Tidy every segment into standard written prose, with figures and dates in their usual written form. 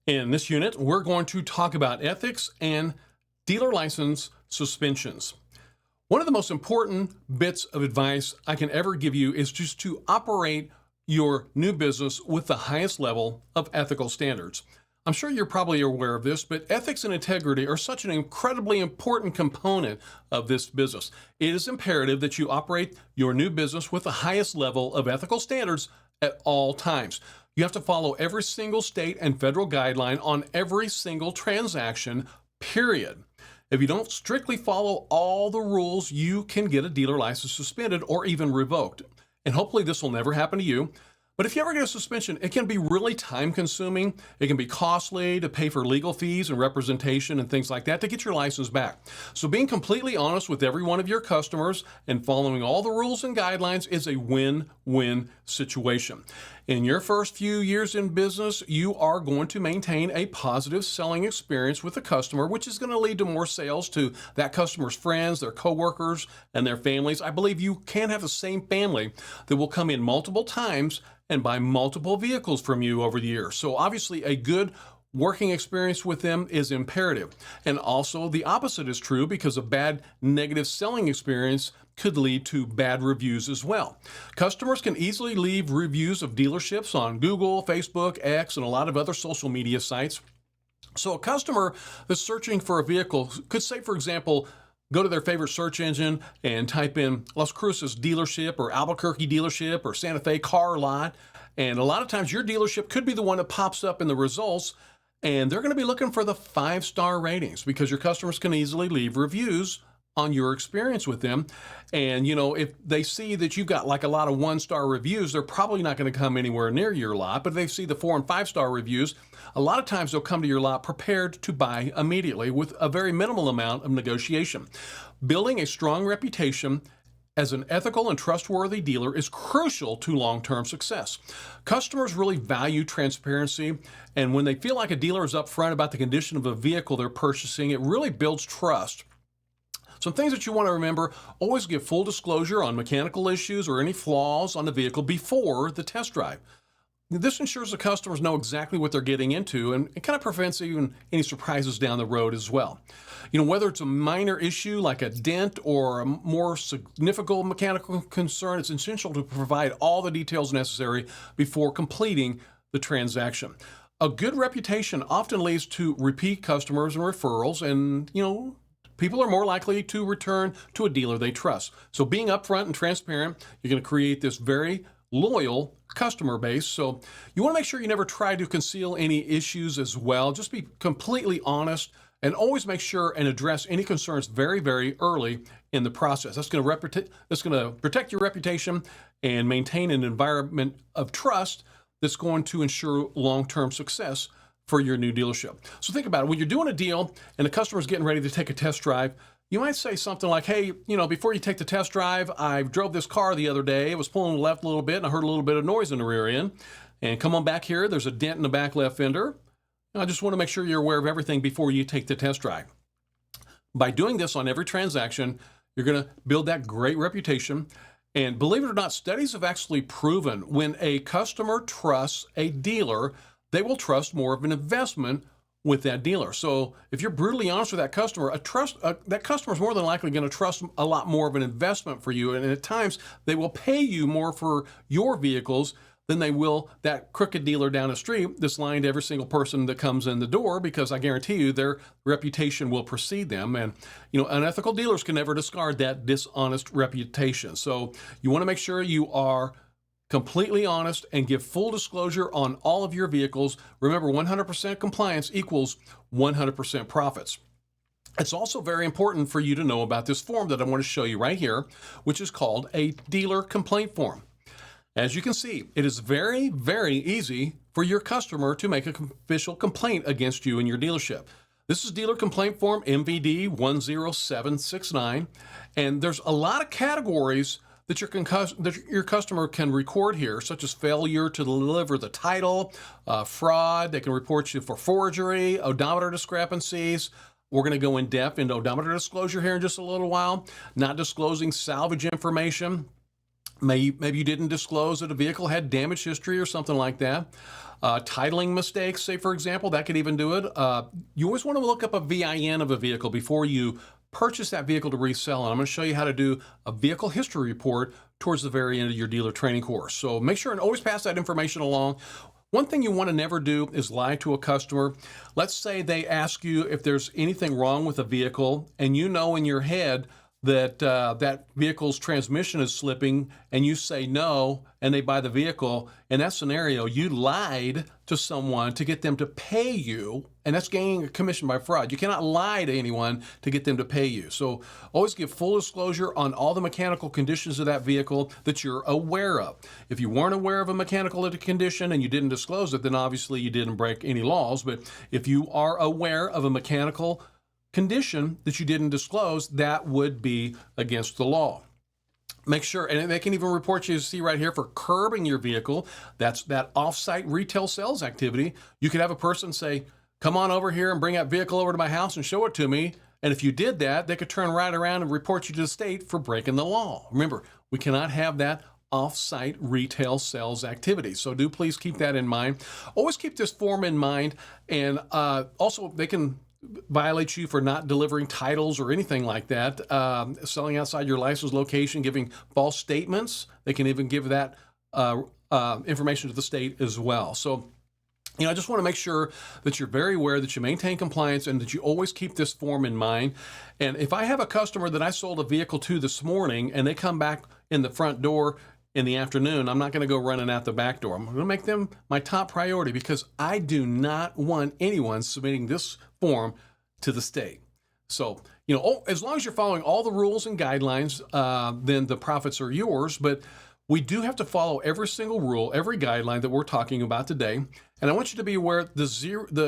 In this unit, we're going to talk about ethics and dealer license suspensions. One of the most important bits of advice I can ever give you is just to operate your new business with the highest level of ethical standards. I'm sure you're probably aware of this, but ethics and integrity are such an incredibly important component of this business. It is imperative that you operate your new business with the highest level of ethical standards at all times. You have to follow every single state and federal guideline on every single transaction, period. If you don't strictly follow all the rules, you can get a dealer license suspended or even revoked. And hopefully this will never happen to you. But if you ever get a suspension, it can be really time consuming. It can be costly to pay for legal fees and representation and things like that to get your license back. So being completely honest with every one of your customers and following all the rules and guidelines is a win-win situation. In your first few years in business, you are going to maintain a positive selling experience with the customer, which is going to lead to more sales to that customer's friends, their coworkers, and their families. I believe you can have the same family that will come in multiple times and buy multiple vehicles from you over the years. So obviously a good working experience with them is imperative. And also the opposite is true, because a bad negative selling experience could lead to bad reviews as well. Customers can easily leave reviews of dealerships on Google, Facebook, X, and a lot of other social media sites. So a customer that's searching for a vehicle could say, for example, go to their favorite search engine and type in Las Cruces dealership or Albuquerque dealership or Santa Fe car lot. And a lot of times your dealership could be the one that pops up in the results, and they're going to be looking for the 5-star ratings because your customers can easily leave reviews on your experience with them. And, if they see that you've got like a lot of 1-star reviews, they're probably not going to come anywhere near your lot. But if they see the 4 and 5-star reviews, a lot of times they'll come to your lot prepared to buy immediately with a very minimal amount of negotiation. Building a strong reputation as an ethical and trustworthy dealer is crucial to long-term success. Customers really value transparency, and when they feel like a dealer is upfront about the condition of a vehicle they're purchasing, it really builds trust. Some things that you want to remember: always give full disclosure on mechanical issues or any flaws on the vehicle before the test drive. This ensures the customers know exactly what they're getting into, and it kind of prevents even any surprises down the road as well. Whether it's a minor issue like a dent or a more significant mechanical concern, it's essential to provide all the details necessary before completing the transaction. A good reputation often leads to repeat customers and referrals, and, people are more likely to return to a dealer they trust. So being upfront and transparent, you're going to create this very loyal customer base. So you want to make sure you never try to conceal any issues as well. Just be completely honest and always make sure and address any concerns very, very early in the process. That's going to protect your reputation and maintain an environment of trust that's going to ensure long-term success for your new dealership. So think about it. When you're doing a deal and the customer's getting ready to take a test drive, you might say something like, hey, before you take the test drive, I drove this car the other day. It was pulling left a little bit and I heard a little bit of noise in the rear end. And come on back here, there's a dent in the back left fender. I just want to make sure you're aware of everything before you take the test drive. By doing this on every transaction, you're going to build that great reputation. And believe it or not, studies have actually proven when a customer trusts a dealer, they will trust more of an investment with that dealer. So if you're brutally honest with that customer, that customer is more than likely going to trust a lot more of an investment for you. And at times, they will pay you more for your vehicles than they will that crooked dealer down the street that's lying to every single person that comes in the door, because I guarantee you their reputation will precede them. And, unethical dealers can never discard that dishonest reputation. So you want to make sure you are completely honest and give full disclosure on all of your vehicles. Remember, 100% compliance equals 100% profits. It's also very important for you to know about this form that I want to show you right here, which is called a dealer complaint form. As you can see, it is very, very easy for your customer to make an official complaint against you and your dealership. This is dealer complaint form MVD 10769, and there's a lot of categories that your customer can record here, such as failure to deliver the title, fraud. They can report you for forgery, odometer discrepancies. We're going to go in depth into odometer disclosure here in just a little while. Not disclosing salvage information. Maybe you didn't disclose that a vehicle had damage history or something like that. Titling mistakes, say for example, that could even do it. You always want to look up a VIN of a vehicle before you purchase that vehicle to resell. And I'm going to show you how to do a vehicle history report towards the very end of your dealer training course. So make sure and always pass that information along. One thing you want to never do is lie to a customer. Let's say they ask you if there's anything wrong with a vehicle, and you know in your head that that vehicle's transmission is slipping, and you say no, and they buy the vehicle. In that scenario, you lied to someone to get them to pay you, and that's gaining a commission by fraud. You cannot lie to anyone to get them to pay you. So always give full disclosure on all the mechanical conditions of that vehicle that you're aware of. If you weren't aware of a mechanical condition and you didn't disclose it, then obviously you didn't break any laws. But if you are aware of a mechanical condition that you didn't disclose, that would be against the law. Make sure, and they can even report you see right here for curbing your vehicle. That's that off-site retail sales activity. You could have a person say, come on over here and bring that vehicle over to my house and show it to me. And if you did that, they could turn right around and report you to the state for breaking the law. Remember, we cannot have that off-site retail sales activity. So do please keep that in mind. Always keep this form in mind. And also, they can violate you for not delivering titles or anything like that, selling outside your license location, giving false statements. They can even give that information to the state as well. So, I just want to make sure that you're very aware that you maintain compliance and that you always keep this form in mind. And if I have a customer that I sold a vehicle to this morning and they come back in the front door in the afternoon, I'm not going to go running out the back door. I'm going to make them my top priority because I do not want anyone submitting this form to the state. So, as long as you're following all the rules and guidelines, then the profits are yours. But we do have to follow every single rule, every guideline that we're talking about today. And I want you to be aware the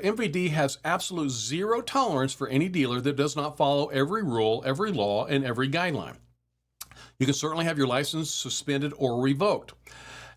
MVD has absolute zero tolerance for any dealer that does not follow every rule, every law, and every guideline. You can certainly have your license suspended or revoked.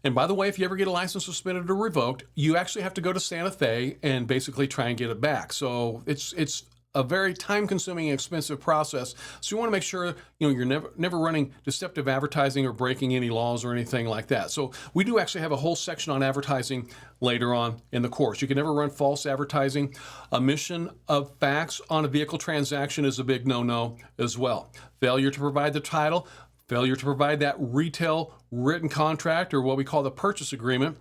And by the way, if you ever get a license suspended or revoked, you actually have to go to Santa Fe and basically try and get it back. So it's a very time-consuming, expensive process. So you want to make sure you're never running deceptive advertising or breaking any laws or anything like that. So we do actually have a whole section on advertising later on in the course. You can never run false advertising. Omission of facts on a vehicle transaction is a big no-no as well. Failure to provide the title. Failure to provide that retail written contract, or what we call the purchase agreement.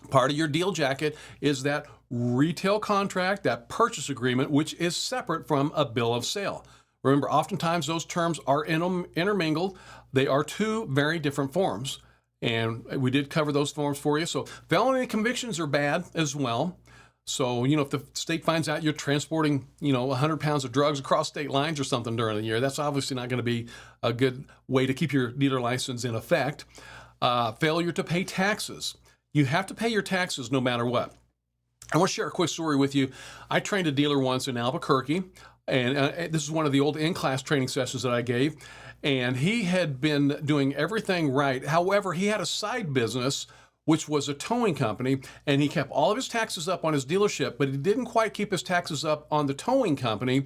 Part of your deal jacket is that retail contract, that purchase agreement, which is separate from a bill of sale. Remember, oftentimes those terms are intermingled. They are two very different forms, and we did cover those forms for you. So felony convictions are bad as well. So, if the state finds out you're transporting, 100 pounds of drugs across state lines or something during the year, that's obviously not going to be a good way to keep your dealer license in effect. Failure to pay taxes. You have to pay your taxes no matter what. I want to share a quick story with you. I trained a dealer once in Albuquerque, and this is one of the old in-class training sessions that I gave, and he had been doing everything right. However, he had a side business which was a towing company, and he kept all of his taxes up on his dealership, but he didn't quite keep his taxes up on the towing company,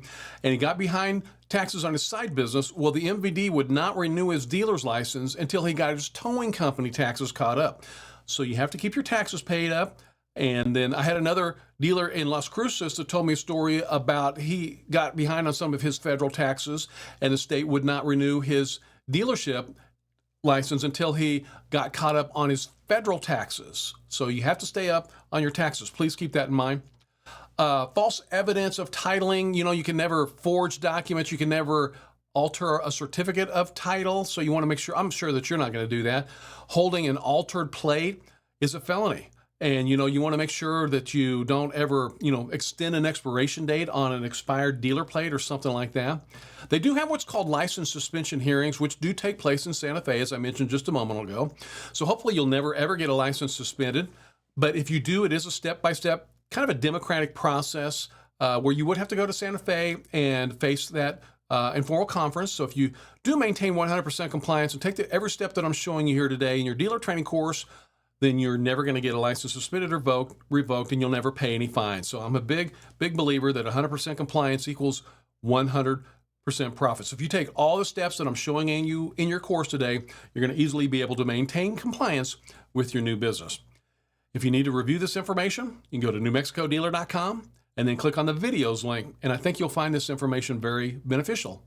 and he got behind taxes on his side business. Well, the MVD would not renew his dealer's license until he got his towing company taxes caught up. So you have to keep your taxes paid up. And then I had another dealer in Las Cruces that told me a story about he got behind on some of his federal taxes, and the state would not renew his dealership license until he got caught up on his federal taxes. So you have to stay up on your taxes. Please keep that in mind. False evidence of titling. You can never forge documents. You can never alter a certificate of title. So you want to make sure, I'm sure that you're not going to do that. Holding an altered plate is a felony. And, you want to make sure that you don't ever, extend an expiration date on an expired dealer plate or something like that. They do have what's called license suspension hearings, which do take place in Santa Fe, as I mentioned just a moment ago. So hopefully you'll never, ever get a license suspended. But if you do, it is a step-by-step, kind of a democratic process where you would have to go to Santa Fe and face that informal conference. So if you do maintain 100% compliance and take every step that I'm showing you here today in your dealer training course, then you're never going to get a license suspended or revoked, and you'll never pay any fines. So I'm a big believer that 100% compliance equals 100% profit. So if you take all the steps that I'm showing you in your course today, you're going to easily be able to maintain compliance with your new business. If you need to review this information, you can go to NewMexicoDealer.com and then click on the videos link, and I think you'll find this information very beneficial.